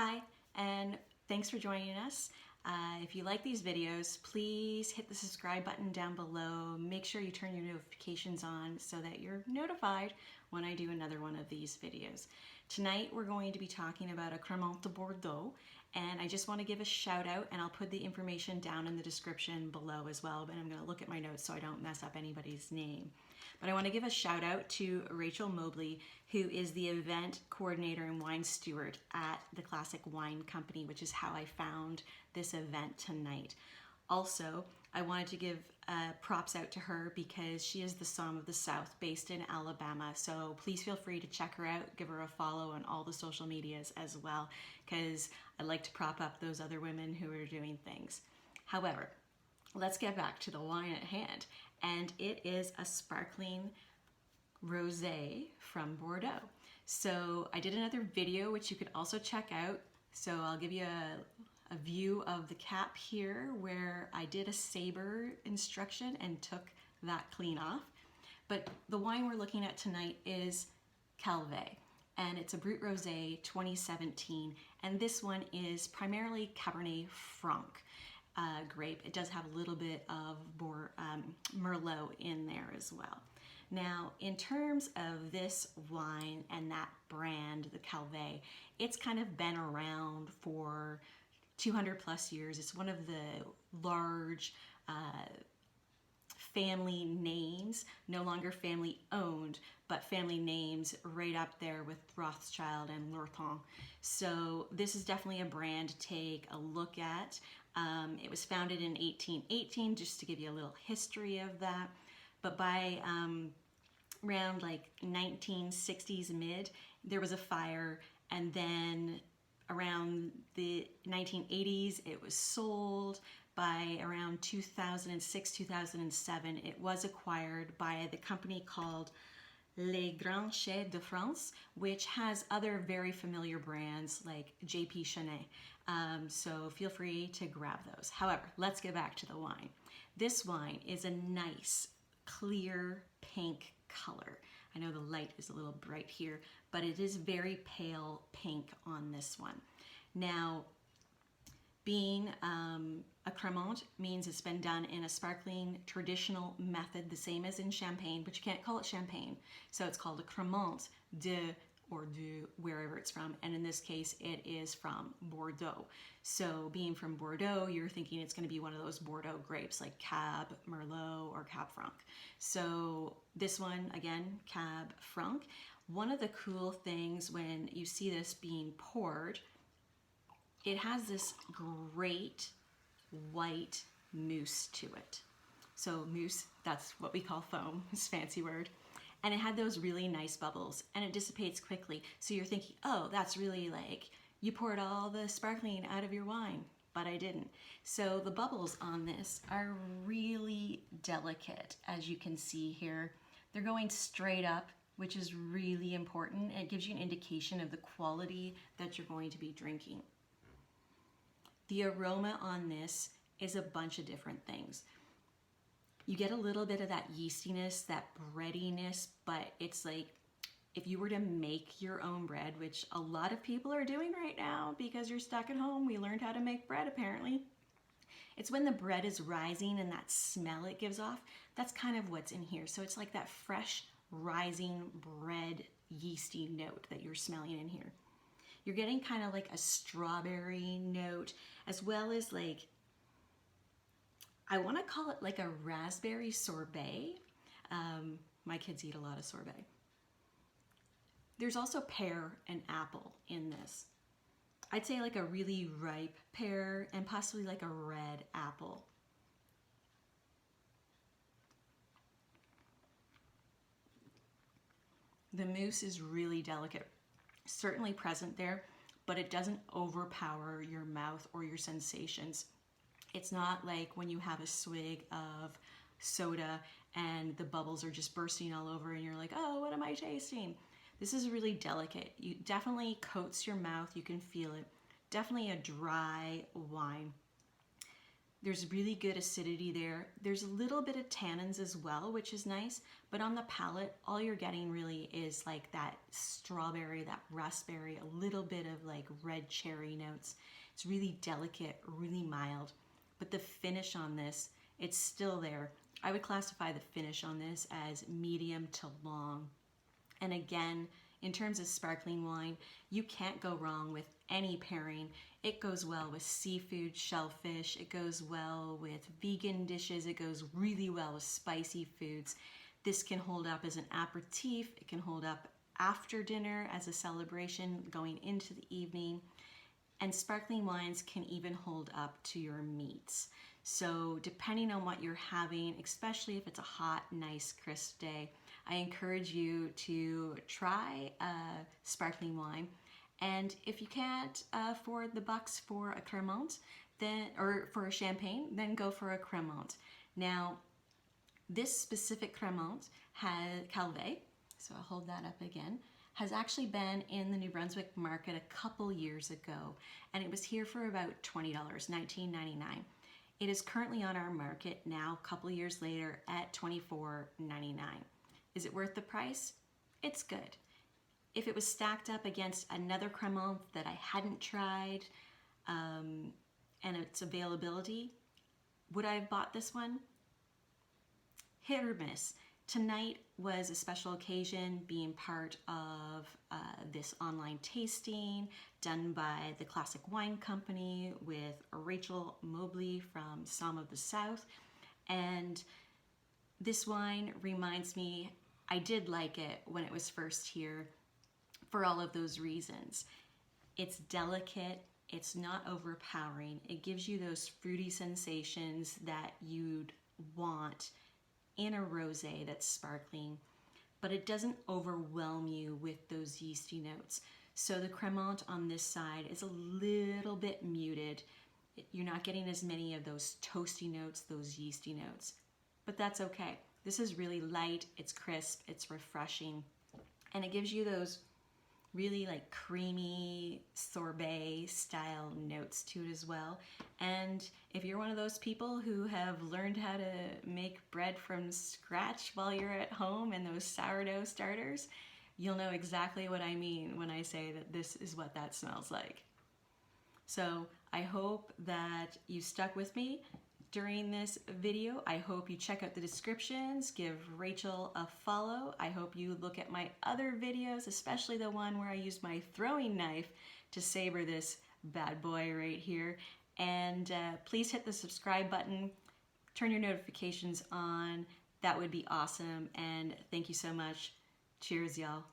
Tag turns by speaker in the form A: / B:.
A: Hi, and thanks for joining us. If you like these videos, please hit the subscribe button down below. Make sure you turn your notifications on so that you're notified when I do another one of these videos. Tonight we're going to be talking about a Crémant de Bordeaux, and I just want to give a shout out, and I'll put the information down in the description below as well, but I'm going to look at my notes so I don't mess up anybody's name. But I want to give a shout out to Rachel Mobley, who is the event coordinator and wine steward at the Classic Wine Company, which is how I found this event tonight. Also, I wanted to give props out to her because she is the Somm of the South based in Alabama. So please feel free to check her out, give her a follow on all the social medias as well, because I like to prop up those other women who are doing things. However, let's get back to the wine at hand. And it is a sparkling rosé from Bordeaux. So I did another video which you could also check out. So I'll give you a view of the cap here where I did a saber instruction and took that clean off. But the wine we're looking at tonight is Calvet, and it's a Brut Rosé 2017, and this one is primarily Cabernet Franc grape. It does have a little bit of Merlot in there as well. Now, in terms of this wine and that brand, the Calvet, it's kind of been around for 200 plus years. It's one of the large family names, no longer family owned, but family names right up there with Rothschild and Lurton. So this is definitely a brand to take a look at. It was founded in 1818, just to give you a little history of that. But by around like 1960s mid, there was a fire, and then around the 1980s, it was sold. By around 2006, 2007, it was acquired by the company called Les Grands Chais de France, which has other very familiar brands like J.P. Chenet. So feel free to grab those. However, let's get back to the wine. This wine is a nice, clear pink color. I know the light is a little bright here, but it is very pale pink on this one. Now, being a Crémant means it's been done in a sparkling traditional method, the same as in Champagne, but you can't call it Champagne. So it's called a Crémant de, or du, wherever it's from. And in this case, it is from Bordeaux. So being from Bordeaux, you're thinking it's going to be one of those Bordeaux grapes like Cab, Merlot, or Cab Franc. So this one, again, Cab Franc. One of the cool things when you see this being poured, it has this great white mousse to it. So mousse, that's what we call foam, it's a fancy word. And it had those really nice bubbles, and it dissipates quickly. So you're thinking, oh, that's really like, you poured all the sparkling out of your wine, but I didn't. So the bubbles on this are really delicate, as you can see here. They're going straight up, which is really important. It gives you an indication of the quality that you're going to be drinking. The aroma on this is a bunch of different things. You get a little bit of that yeastiness, that breadiness, but it's like if you were to make your own bread, which a lot of people are doing right now because you're stuck at home. We learned how to make bread apparently. It's when the bread is rising and that smell it gives off, that's kind of what's in here. So it's like that fresh rising bread yeasty note that you're smelling in here. You're getting kind of like a strawberry note, as well as like, I want to call it like a raspberry sorbet. My kids eat a lot of sorbet. There's also pear and apple in this. I'd say like a really ripe pear and possibly like a red apple. The mousse is really delicate. Certainly present there, but it doesn't overpower your mouth or your sensations. It's not like when you have a swig of soda and the bubbles are just bursting all over and you're like, oh, what am I tasting? This is really delicate. You definitely coats your mouth, you can feel it. Definitely a dry wine. There's really good acidity there. There's a little bit of tannins as well, which is nice, but on the palate, all you're getting really is like that strawberry, that raspberry, a little bit of like red cherry notes. It's really delicate, really mild, but the finish on this, it's still there. I would classify the finish on this as medium to long. And again, in terms of sparkling wine, you can't go wrong with any pairing. It goes well with seafood, shellfish, it goes well with vegan dishes, it goes really well with spicy foods. This can hold up as an aperitif, it can hold up after dinner as a celebration going into the evening. And sparkling wines can even hold up to your meats. So depending on what you're having, especially if it's a hot, nice, crisp day, I encourage you to try a sparkling wine. And if you can't afford the bucks for a Crémant, then, or for a champagne, then go for a Crémant. Now, this specific Crémant has Calvet, so I'll hold that up again, has actually been in the New Brunswick market a couple years ago, and it was here for about $20, $19.99. It is currently on our market now, a couple years later, at $24.99. Is it worth the price? It's good. If it was stacked up against another Crémant that I hadn't tried and its availability, would I have bought this one? Hit or miss. Tonight was a special occasion, being part of this online tasting done by the Classic Wine Company with Rachel Mobley from Somm of the South. And this wine reminds me, I did like it when it was first here for all of those reasons. It's delicate, it's not overpowering, it gives you those fruity sensations that you'd want in a rosé that's sparkling, but it doesn't overwhelm you with those yeasty notes. So the Crémant on this side is a little bit muted. You're not getting as many of those toasty notes, those yeasty notes, but that's okay. This is really light, it's crisp, it's refreshing, and it gives you those really like creamy sorbet style notes to it as well. And if you're one of those people who have learned how to make bread from scratch while you're at home and those sourdough starters, you'll know exactly what I mean when I say that this is what that smells like. So I hope that you stuck with me during this video. I hope you check out the descriptions, give Rachel a follow. I hope you look at my other videos, especially the one where I used my throwing knife to saber this bad boy right here. And please hit the subscribe button, turn your notifications on. That would be awesome. And thank you so much. Cheers, y'all.